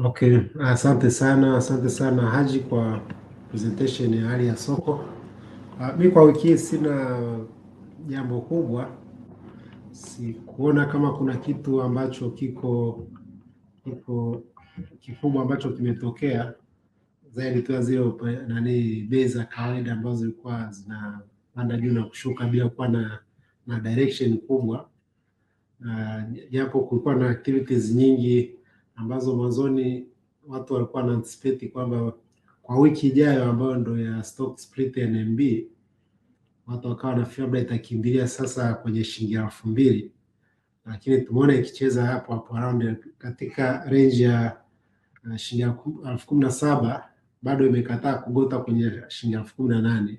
Okay, asante sana Haji kwa presentation ya hali ya soko. Mi kwa wiki hii sina jambo kubwa, sikuona kama kuna kitu ambacho kiko kikubwa ambacho kimetokea zaidi tu ya zile bei za kawaida ambazo zilikuwa zinapanda juu na kushuka bila kuwa na direction kubwa. Japo kulikuwa na activities nyingi ambazo mwanzoni watu walikuwa na anticipate kwamba kwa wiki ijayo ambayo ndo ya stock split ya NMB watu wakawa na labda itakimbilia sasa kwenye shilingi 2,000, lakini tumeona ikicheza hapo hapo around katika range ya shilingi 17,000, bado imekataa kugota kwenye shilingi 18,000,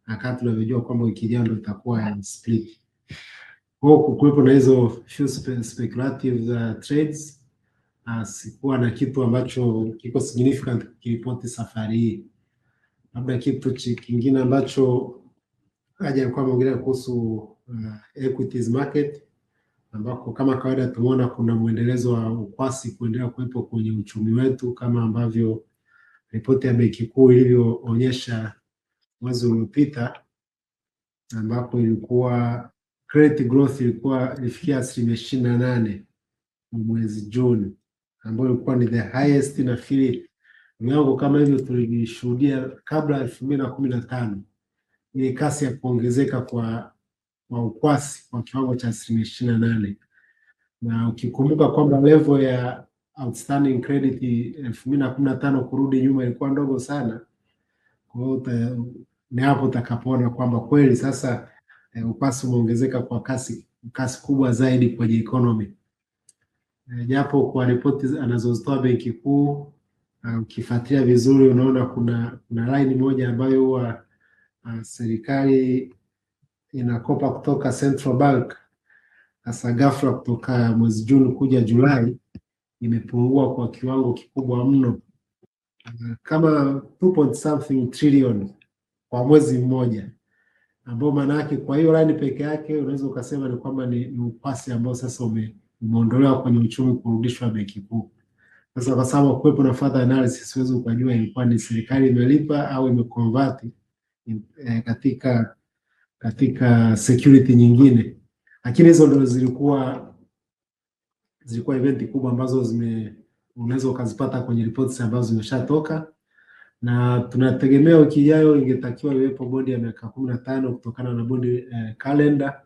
na kama tunavyojua kwamba wiki ijayo ndo itakuwa ya split. Kwa kuwepo na hizo few speculative trades, sikuwa na kitu ambacho kiko significant kiripoti safari hii. Labda kitu kingine ambacho Haja alikuwa ameongelea kuhusu equities market, ambako kama kawaida tumeona kuna mwendelezo wa ukwasi kuendelea kuwepo kwenye uchumi wetu kama ambavyo ripoti ya Benki Kuu ilivyoonyesha mwezi uliopita, ambapo ilikuwa credit growth ilifikia 28% mwezi Juni, ambayo ilikuwa ni the highest. Nafikiri viwango kama hivyo tulivishuhudia kabla 2015, ni kasi ya kuongezeka kwa ukwasi kwa kiwango cha 28%, na ukikumbuka kwamba level ya outstanding credit 2015 kurudi nyuma ilikuwa ndogo sana. Kwa hiyo ni hapo utakapoona kwamba kweli sasa ukwasi umeongezeka kwa kasi kubwa zaidi kwenye economy. Japo kwa ripoti anazozitoa Benki Kuu ukifuatilia vizuri unaona kuna line moja ambayo huwa serikali inakopa kutoka Central Bank. Sasa ghafla kutoka mwezi Juni kuja Julai imepungua kwa kiwango kikubwa mno, kama 2 trillion kwa mwezi mmoja, ambao maana yake kwa hiyo line peke yake unaweza ukasema ni kwamba ni ukwasi ambao sasa umeondolewa kwenye uchumi kurudishwa Benki Kuu. Sasa kwa sababu kuwepo na further analysis, siwezi ukajua ilikuwa ni serikali imelipa au imeconvert katika security nyingine, lakini hizo ndo zilikuwa eventi kubwa ambazo unaweza ukazipata kwenye reports ambazo zimeshatoka, na tunategemea wiki ijayo ingetakiwa iwepo bodi ya miaka 15 kutokana na bodi calendar,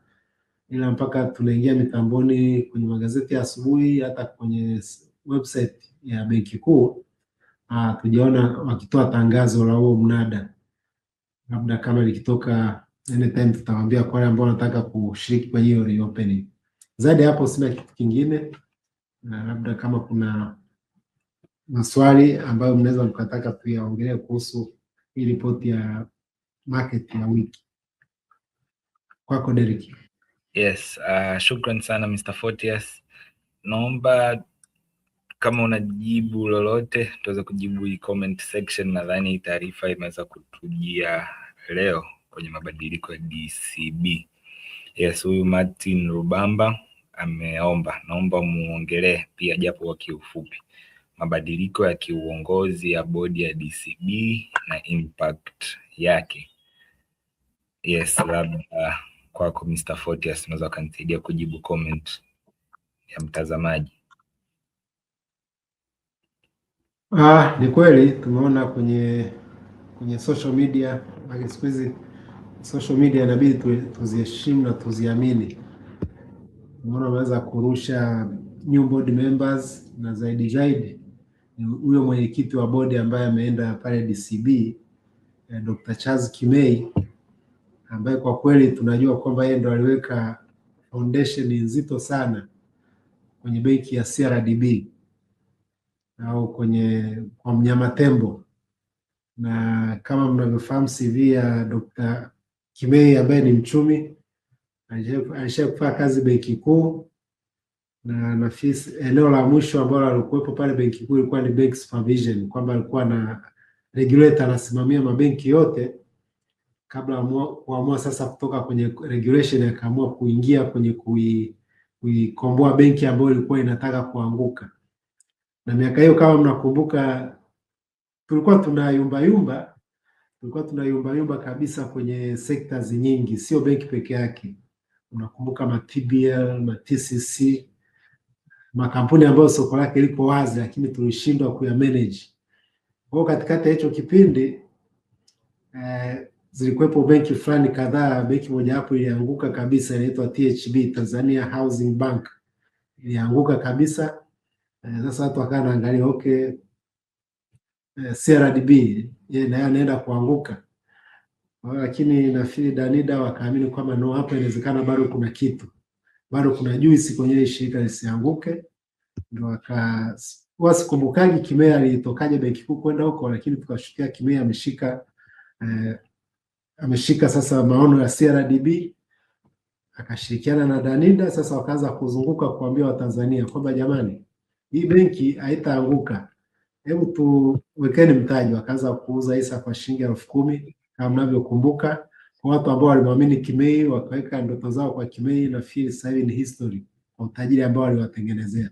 ila mpaka tunaingia mitamboni kwenye magazeti ya asubuhi hata kwenye website ya Benki Kuu tujaona wakitoa tangazo la huo mnada. Labda kama likitoka anytime tutawaambia kwa wale ambao wanataka kushiriki kwa hiyo reopening. Zaidi hapo sina kitu kingine, na labda kama kuna maswali ambayo mnaweza mkataka tuyaongelee kuhusu hii ripoti ya market ya wiki. Kwako Derek. Yes, shukran sana Mr. Photius. Naomba kama unajibu lolote tuweze kujibu hii comment section. Nadhani hii taarifa imeweza kutujia leo kwenye mabadiliko ya DCB. Yes, huyu Martin Rubamba naomba muongelee pia japo kwa kiufupi mabadiliko ya kiuongozi ya bodi ya DCB na impact yake. Yes, labda kwako Mr. Photius unaweza kunisaidia kujibu comment ya mtazamaji. Ni kweli tumeona kwenye social media, siku hizi social media inabidi tuziheshimu na tuziamini. Unaona wameweza kurusha new board members, na zaidi huyo mwenyekiti wa bodi ambaye ameenda pale DCB, Dr. Charles Kimei, ambaye kwa kweli tunajua kwamba yeye ndo aliweka foundation nzito sana kwenye benki ya CRDB au kwa mnyama tembo. Na kama mnavyofahamu CV ya Dr. Kimei ambaye ni mchumi, alishafanya kazi Benki Kuu, na nafisi eneo la mwisho ambalo alikuwepo pale Benki Kuu ilikuwa ni bank supervision, kwamba alikuwa na regulator anasimamia mabenki yote kabla kuamua sasa kutoka kwenye regulation, akaamua kuingia kwenye kuikomboa benki ambayo ilikuwa inataka kuanguka. na miaka hiyo kama mnakumbuka, tulikuwa tunayumba yumba kabisa kwenye sectors nyingi, sio benki peke yake. Unakumbuka ma TBL, ma TCC, makampuni ambayo soko lake liko wazi, lakini tulishindwa kuya manage. Kwa katikati ya hicho kipindi zilikuwepo benki fulani kadhaa. Benki moja hapo ilianguka kabisa, inaitwa THB, Tanzania Housing Bank, ilianguka kabisa. Sasa watu wakawa naangalia okay, CRDB naye anaenda kuanguka, lakini nafikiri Danida wakaamini kwamba no, hapa inawezekana bado kuna kitu, bado kuna juisi kwenye shirika lisianguke. Ndio wasikumbukaji Kimea alitokaje benki kuu kwenda huko, lakini tukashukia Kimea ameshika sasa maono ya CRDB, akashirikiana na Danida. Sasa wakaanza kuzunguka kuambia Watanzania kwamba jamani, hii benki haitaanguka, hebu tuwekeni mtaji. Wakaanza kuuza hisa kwa shilingi 10,000 kama mnavyokumbuka, kwa watu ambao walimwamini Kimei, wakaweka ndoto zao kwa Kimei. Nafikiri sasa hivi ni history kwa utajiri ambao waliwatengenezea.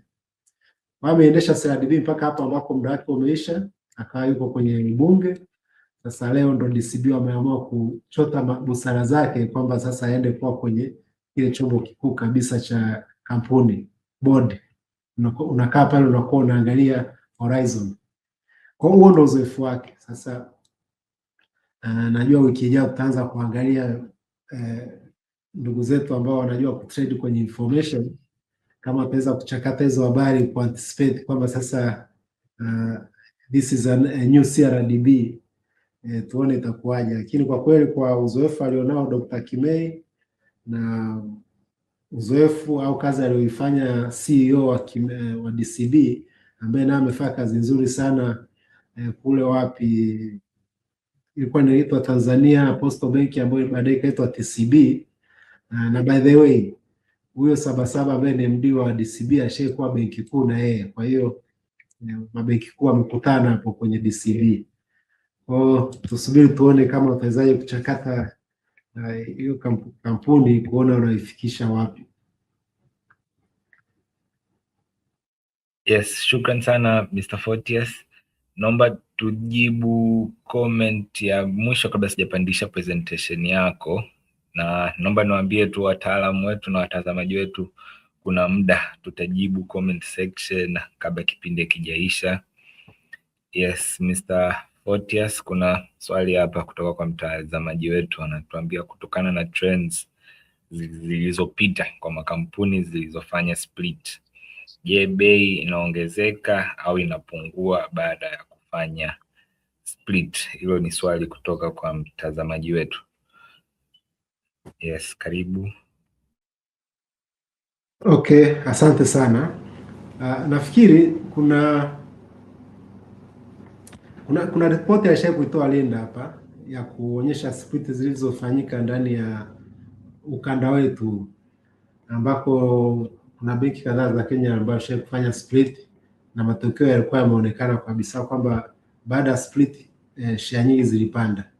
Wameendesha CRDB mpaka hapo ambapo muda wake umeisha, akawa yuko kwenye bunge. Sasa leo ndo DCB wameamua kuchota busara zake kwamba sasa aende kuwa kwenye kile chombo kikuu kabisa cha kampuni, board. Unakaa pale unakuwa unaangalia horizon. Kwa hiyo ndo uzoefu wake. Sasa najua wiki ijayo tutaanza kuangalia ndugu zetu ambao wanajua kutrade kwenye information, kama wataweza kuchakata hizo habari, kuanticipate kwamba sasa this is a new CRDB, tuone itakuwaje. Lakini kwa kweli kwa uzoefu alionao Dr. Kimei na uzoefu au kazi aliyoifanya CEO wa DCB, ambaye naye amefanya kazi nzuri sana kule wapi, ilikuwa inaitwa Tanzania Postal Bank ambayo baadaye ikaitwa TCB. Na by the way, huyo Sabasaba ambaye ni MD wa DCB ashaikuwa benki kuu na yeye. Kwa hiyo mabenki kuu wamekutana hapo kwenye DCB. Kwa tusubiri tuone kama watawezaje kuchakata hiyo kampuni, kuona unaifikisha wapi. Yes, shukran sana Mr. Photius. Naomba tujibu comment ya mwisho kabla sijapandisha presentation yako, na naomba niwaambie tu wataalamu wetu na watazamaji wetu, kuna muda tutajibu comment section kabla kipindi kijaisha. Yes, Mr. Photius, kuna swali hapa kutoka kwa mtazamaji wetu, anatuambia kutokana na trends zilizopita kwa makampuni zilizofanya split, je, bei inaongezeka au inapungua baada ya kufanya split? Hilo ni swali kutoka kwa mtazamaji wetu. Yes, karibu. Okay, asante sana. Nafikiri kuna ripoti alisha kuitoa Linda hapa ya kuonyesha split zilizofanyika ndani ya ukanda wetu, ambako kuna benki kadhaa za Kenya ambazo alisha kufanya split, na matokeo yalikuwa yameonekana kabisa kwamba baada ya split share nyingi zilipanda.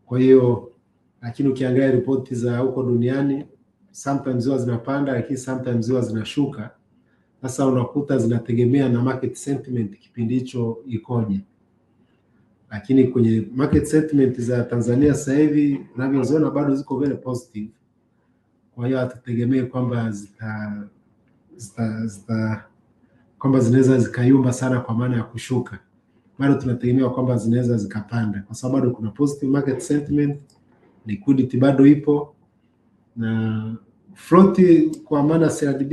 Kwa hiyo lakini ukiangalia ripoti za huko duniani, sometimes huwa zinapanda lakini sometimes huwa zinashuka. Sasa unakuta zinategemea na market sentiment kipindi hicho ikoje. Lakini kwenye market sentiment za Tanzania sasa hivi unavyoziona bado ziko very positive. Kwa hiyo hatutegemee kwamba kwamba zinaweza zikayumba sana kwa maana ya kushuka. Bado tunategemea kwamba zinaweza zikapanda kwa sababu bado kuna positive market sentiment, liquidity bado ipo, na float kwa maana CRDB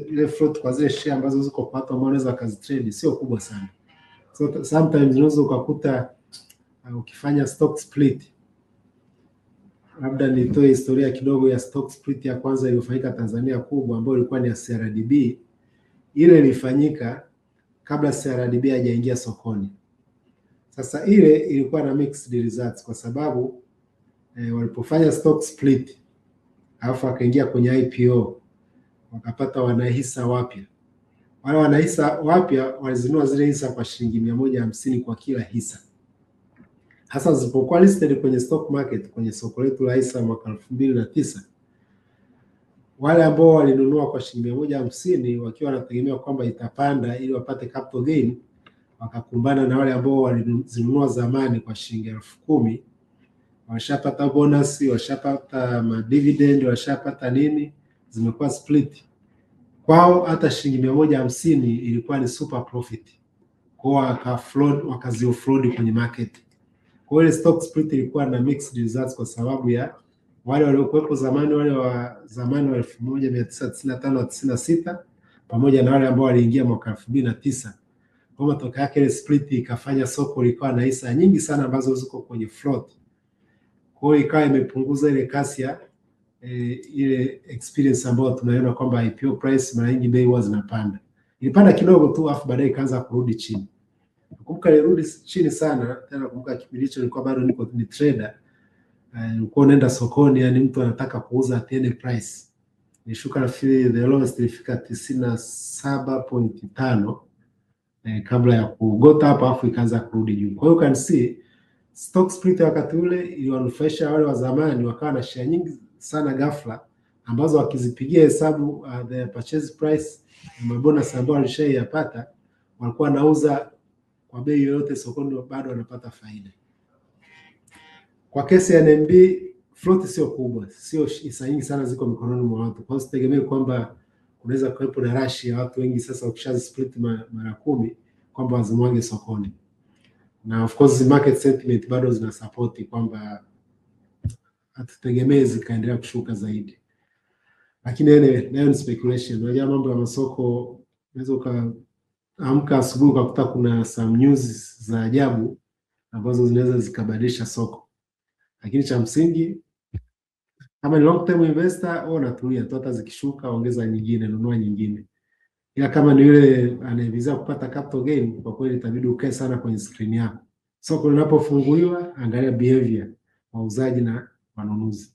ile float kwa zile share ambazo ziko kwa watu ambao wanaweza kazitrade sio kubwa sana. So sometimes unaweza ukakuta ukifanya stock split, labda nitoe historia kidogo ya stock split ya kwanza iliyofanyika Tanzania kubwa ambayo ilikuwa ni ya CRDB. Ile ilifanyika kabla CRDB hajaingia sokoni. Sasa ile ilikuwa na mixed results kwa sababu walipofanya stock split alafu akaingia kwenye IPO wakapata wanahisa wapya. Wale wanahisa wapya walizinunua zile hisa kwa shilingi 150 kwa kila hisa. Hasa zilipokuwa listed kwenye stock market, kwenye soko letu la hisa mwaka 2009, wale ambao walinunua kwa shilingi 150 wakiwa wanategemea kwamba itapanda ili wapate capital gain, wakakumbana na wale ambao walizinunua zamani kwa shilingi 10,000, washapata bonus, washapata dividend, washapata nini, zimekuwa split kwao. Hata shilingi 150 ilikuwa ni super profit kwa wakazi offload kwenye market. Kwa hiyo stock split ilikuwa na mixed results kwa sababu ya wale waliokuwepo zamani, wale wa zamani wa 1995 96 pamoja na wale ambao waliingia mwaka 2009. Kwa matokeo yake ile split ikafanya soko likawa na hisa nyingi sana ambazo ziko kwenye float. Kwa hiyo ikawa imepunguza ile kasi ya ile experience ambayo tunaiona kwamba IPO price mara nyingi bei huwa zinapanda. Ilipanda kidogo tu afu baadaye ikaanza kurudi chini. Nakumbuka ilirudi chini sana, tena nakumbuka kipindi hicho nilikuwa bado ni trader. Nilikuwa naenda sokoni, yani mtu anataka kuuza at any price. Nishuka nafikiri the lowest ilifika 97.5 kabla ya kugota hapa afu ikaanza kurudi juu. Kwa hiyo you can see stock split wakati ule iliwanufaisha wale wa zamani, wakawa na share nyingi sana ghafla ambazo wakizipigia hesabu the purchase price na mabonus ambao walishayapata, walikuwa wanauza kwa bei yoyote sokoni bado wanapata faida. Kwa kesi ya NMB float sio kubwa, sio hisa nyingi sana ziko mikononi mwa watu. Kwa hiyo sitegemee kwamba unaweza kuwepo na rush ya watu wengi sasa ukishazi split mara 10 kwamba wazimwage sokoni. Na of course market sentiment bado zina support kwamba hatutegemee zikaendelea kushuka zaidi. Lakini nayo ni speculation. Unajua mambo ya masoko, unaweza ukaamka asubuhi ukakuta kuna some news za ajabu ambazo zinaweza zikabadilisha soko. Lakini cha msingi kama ni long term investor au unatulia tu, hata zikishuka ongeza nyingine, nunua nyingine. Ila kama ni yule anayevizia kupata capital gain, kwa kweli itabidi ukae sana kwenye screen yako. Soko linapofunguliwa angalia behavior wauzaji na wanunuzi.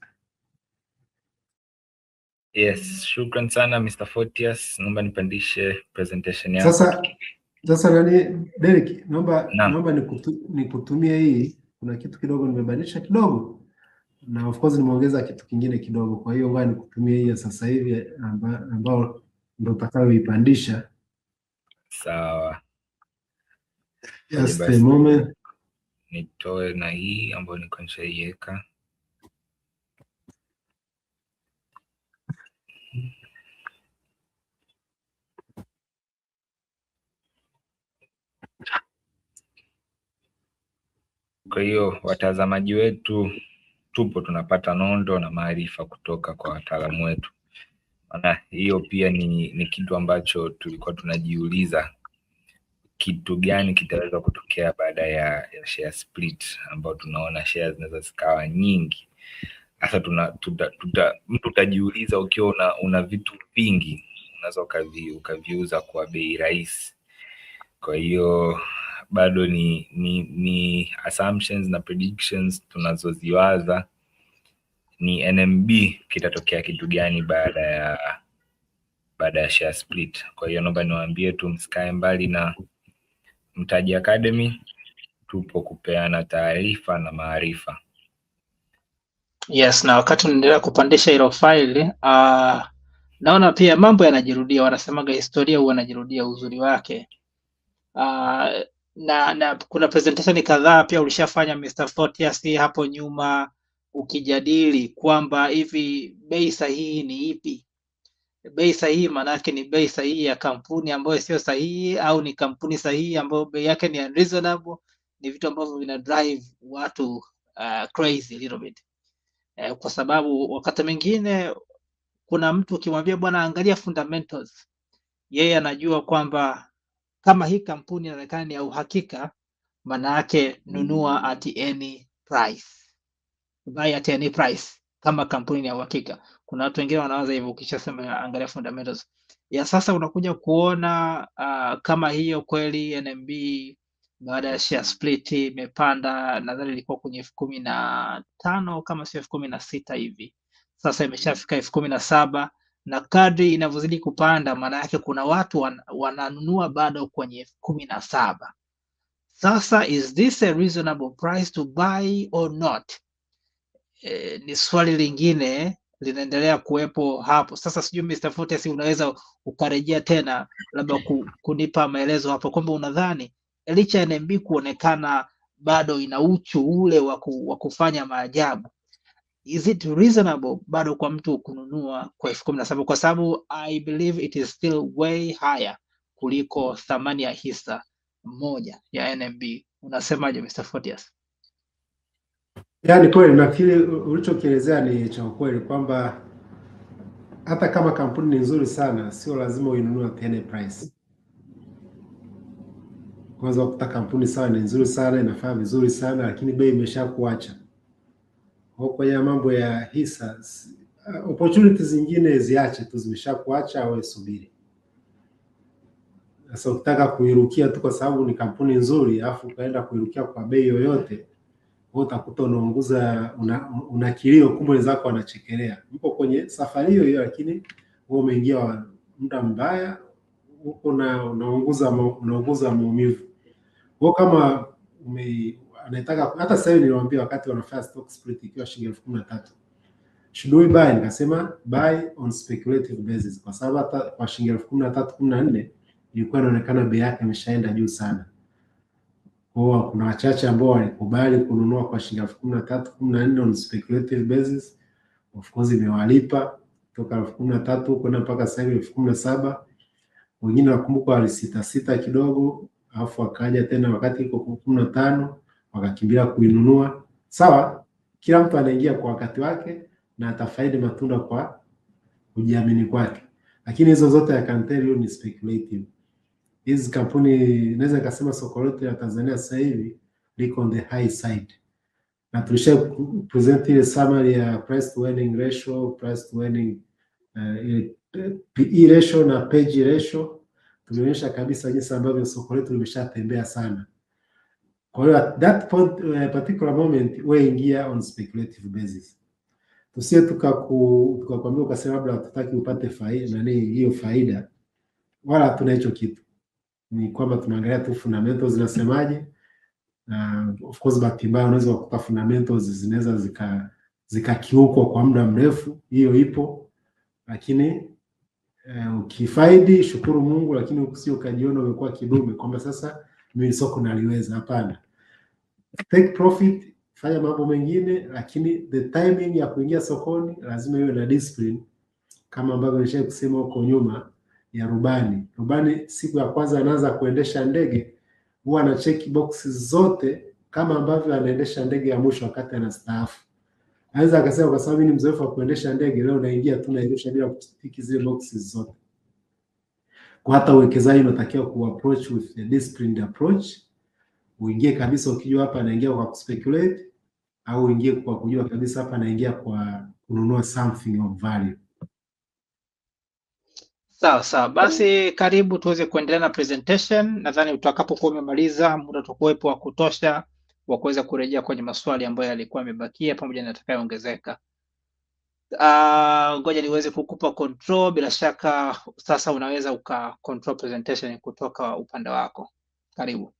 Yes, shukran sana Mr. Photius. Naomba nipandishe presentation yako. Sasa nani Derek, naomba nikutumie hii. Kuna kitu kidogo nimebadilisha kidogo. Na of course nimeongeza kitu kingine kidogo. Kwa hiyo ngoja nikutumie hii sasa hivi ambao ndio utakayoipandisha. Sawa. Just a moment. Nitoe na hii ambayo niko nishaiweka. Kwa hiyo watazamaji wetu tupo tunapata nondo na maarifa kutoka kwa wataalamu wetu. Maana hiyo pia ni kitu ambacho tulikuwa tunajiuliza, kitu gani kitaweza kutokea baada ya share split, ambao tunaona shares zinaweza zikawa nyingi. Sasa mtu utajiuliza, ukiwa una vitu vingi unaweza ukaviuza kwa bei rahisi. Kwa hiyo bado ni assumptions na predictions tunazoziwaza. Ni NMB kitatokea kitu gani baada ya share split. Kwa hiyo naomba niwaambie tu msikae mbali na Mtaji Academy, tupo kupeana taarifa na maarifa. Yes, na wakati unaendelea kupandisha hilo file, naona pia mambo yanajirudia. Wanasemaga historia huwa inajirudia uzuri wake. Na kuna presentation kadhaa pia ulishafanya Mr. Photius hapo nyuma ukijadili kwamba hivi bei sahihi ni ipi. Bei sahihi maana yake ni bei sahihi ya kampuni ambayo sio sahihi, au ni kampuni sahihi ambayo bei yake ni unreasonable. Ni vitu ambavyo vina drive watu crazy a little bit. Kwa sababu wakati mwingine kuna mtu ukimwambia bwana angalia fundamentals, yeye anajua kwamba kama hii kampuni inaonekana ni ya uhakika, maana yake nunua at any price, buy at any price kama kampuni ni ya uhakika. Kuna watu wengine wanawaza hivyo ukishasema angalia fundamentals. Ya sasa unakuja kuona kama hiyo kweli NMB baada ya share split imepanda, nadhani ilikuwa kwenye 15,000 kama sio 16,000 hivi. Sasa imeshafika 17,000, na kadri inavyozidi kupanda maana yake kuna watu wananunua bado kwenye 17,000. Sasa is this a reasonable price to buy or not? Ni swali lingine linaendelea kuwepo hapo. Sasa sijui Mr. Fortius unaweza ukarejea tena labda kunipa maelezo hapo kwamba unadhani licha ya NMB kuonekana bado ina uchu ule wa kufanya maajabu, is it reasonable bado kwa mtu kununua kwa 17,000 kwa sababu I believe it is still way higher kuliko thamani ya hisa moja ya NMB. Unasemaje Mr. Fortius? Yaani kweli nafikiri ulichokielezea ni cha ukweli kwamba hata kama kampuni ni nzuri sana sio lazima uinunue at any price. Kwanza kuta kampuni sawa ni nzuri sana inafanya vizuri sana lakini bei imeshakuacha. Kwa hiyo mambo ya hisa opportunities zingine ziache tu, zimeshakuacha au subiri. Sasa ukitaka kuirukia tu kwa sababu ni kampuni nzuri afu ukaenda kuirukia kwa bei yoyote, wewe utakuta una kilio, kumbe wenzako wanachekelea. Uko kwenye safari hiyo hiyo lakini wewe umeingia muda mbaya, uko unaunguza maumivu. Kwa kama anataka, hata sasa niliwaambia wakati wanafanya stock split ikiwa shilingi 13,000. Should we buy? Nikasema buy on speculative basis kwa sababu hata kwa shilingi 13,000 14 ilikuwa inaonekana bei yake imeshaenda juu sana. Kwa kuna wachache ambao walikubali kununua kwa shilingi 13,000 14 on speculative basis. Of course imewalipa toka 13,000 kwenda mpaka sasa hivi 17,000. Wengine nakumbuka walisita kidogo, alafu wakaja tena wakati iko 15 wakakimbia kuinunua. Sawa, kila mtu anaingia kwa wakati wake na atafaidi matunda kwa kujiamini kwake, lakini hizo zote I can tell you ni speculative. Hizi kampuni naweza kusema soko lote la Tanzania sasa hivi liko on the high side, na tulisha present ile summary ya price to earning ratio, price to earning PE ratio na PEG ratio. Tulionyesha kabisa jinsi ambavyo soko letu limeshatembea sana. Kwa hiyo at that point, particular moment wewe ingia on speculative basis. Tusie tukakwambia ukasema labda tutaki upate faida hiyo faida, wala hatuna hicho kitu. Ni kwamba tunaangalia tu fundamentals zinasemaje. Of course bahati mbaya unaweza kukuta fundamentals zinaweza zikakiukwa kwa muda mrefu, hiyo ipo, lakini ukifaidi shukuru Mungu, lakini usio ukajiona umekuwa kidume kwamba sasa mimi soko naliweza. Hapana, take profit, fanya mambo mengine, lakini the timing ya kuingia sokoni lazima iwe na discipline, kama ambavyo nishawahi kusema huko nyuma ya rubani. Rubani siku ya kwanza anaanza kuendesha ndege huwa ana check boxes zote kama ambavyo anaendesha ndege ya mwisho wakati anastaafu. Anaweza akasema kwa sababu ni mzoefu wa kuendesha ndege, leo naingia tu naendesha bila kutiki zile boxes zote. Kwa hata uwekezaji unatakiwa ku-approach with a disciplined approach. Uingie kabisa ukijua hapa naingia kwa speculate, au uingie kwa kujua kabisa hapa naingia kwa kununua something of value. Sawa. Basi karibu tuweze kuendelea na presentation. Nadhani utakapokuwa umemaliza muda utakuwepo wa kutosha wa kuweza kurejea kwenye maswali ambayo yalikuwa yamebakia pamoja na yatakayoongezeka. Ngoja niweze kukupa control. Bila shaka sasa unaweza control presentation kutoka upande wako. Karibu.